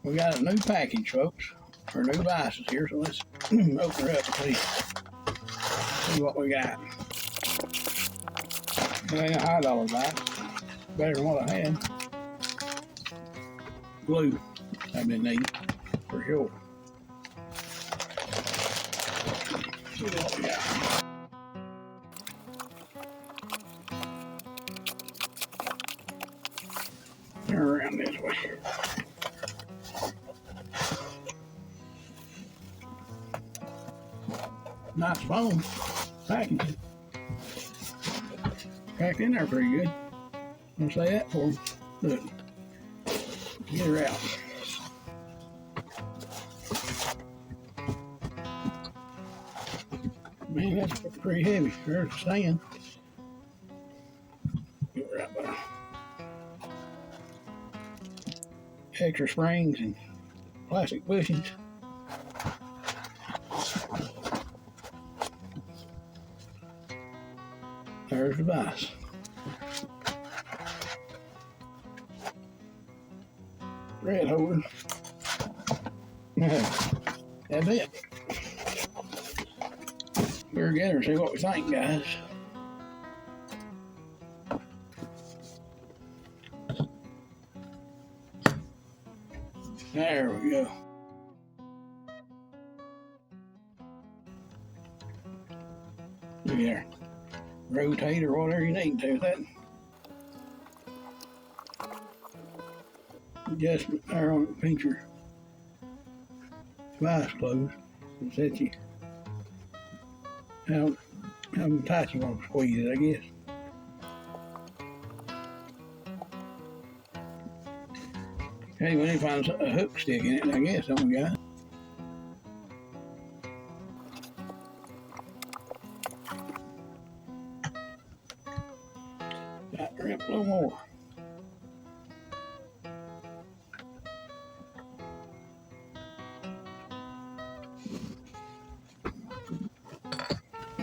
We got a new package, folks, for new Vises here, so let's open her up and see what we got. It ain't a high dollar Vise, better than what I had. Glue, that'd been neat, for sure. See what we got. Turn around this way. Nice foam packaging. Packed in there pretty good. I'm gonna say that for him. Look, get her out. Man, that's pretty heavy. There's the sand. Get her out there. Extra springs and plastic bushings. There's the Vise. Thread holder. That's it. We'll get her and see what we think, guys. There we go. Look there. Rotate or whatever you need to with that. Adjustment there on the pincher. Vise closed. It set you how tight you want to squeeze it, I guess. Okay, we need to find a hook stick in it, I guess, don't we, guys? Got to rip a little more.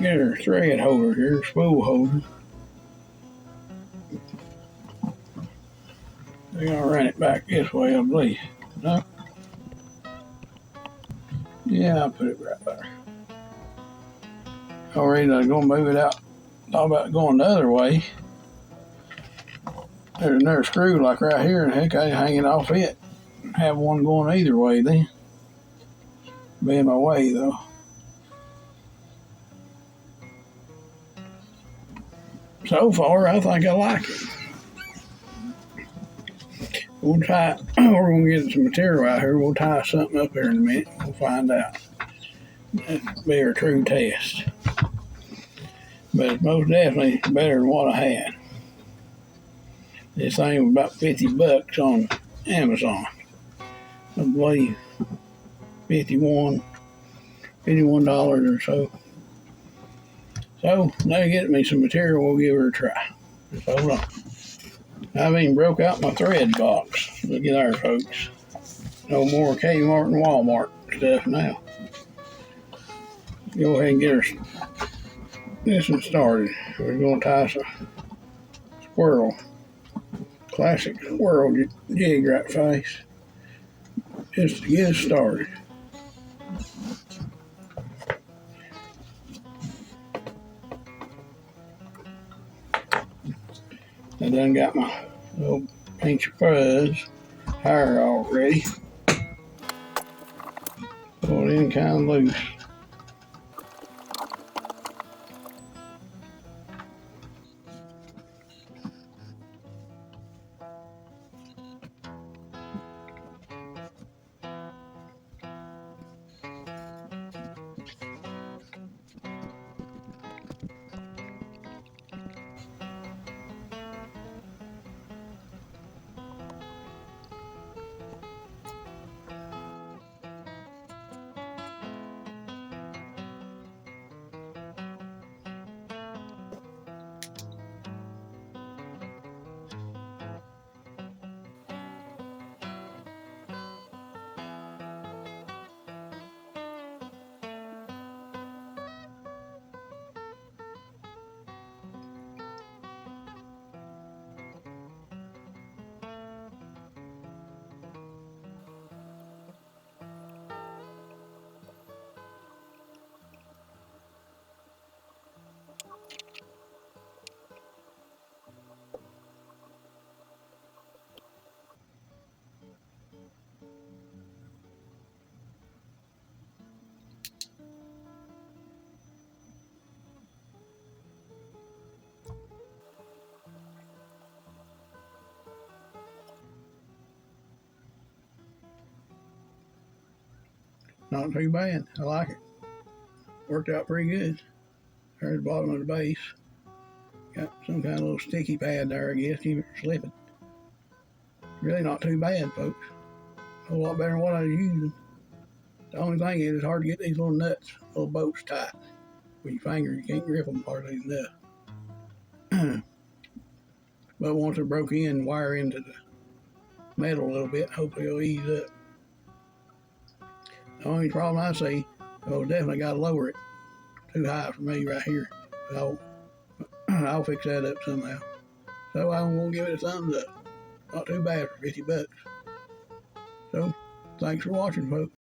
Get her thread holder here, spool holder. They're gonna run it back this way, I believe. No? Yeah, I'll put it right there. Already I was gonna move it out. Thought about going the other way. There's another screw like right here, and heck, I hang it off it. Have one going either way then. Be in my way though. So far, I think I like it. We'll try, we're going to get some material out here. We'll tie something up here in a minute. We'll find out. That'll be our true test. But it's most definitely better than what I had. This thing was about $50 on Amazon. I believe $51 or so. So, now to get me some material, we'll give her a try. Just hold on. I've even broke out my thread box. Look at there, folks. No more Kmart and Walmart stuff now. Go ahead and get her this one started. We're going to tie some squirrel. Classic squirrel jig right face. Just to get us started. I done got my little pinch of fuzz hair all ready. Pull it in kind of loose. Not too bad. I like it. Worked out pretty good. There's the bottom of the base. Got some kind of little sticky pad there, I guess, keep it from slipping. Really not too bad, folks. A whole lot better than what I was using. The only thing is it's hard to get these little nuts, little bolts tight. With your fingers, you can't grip them hardly enough. But once they're broke in, wire into the metal a little bit, hopefully it'll ease up. The only problem I see, definitely got to lower it. Too high for me right here. I'll fix that up somehow. So I'm going to give it a thumbs up. Not too bad for $50. So, thanks for watching, folks.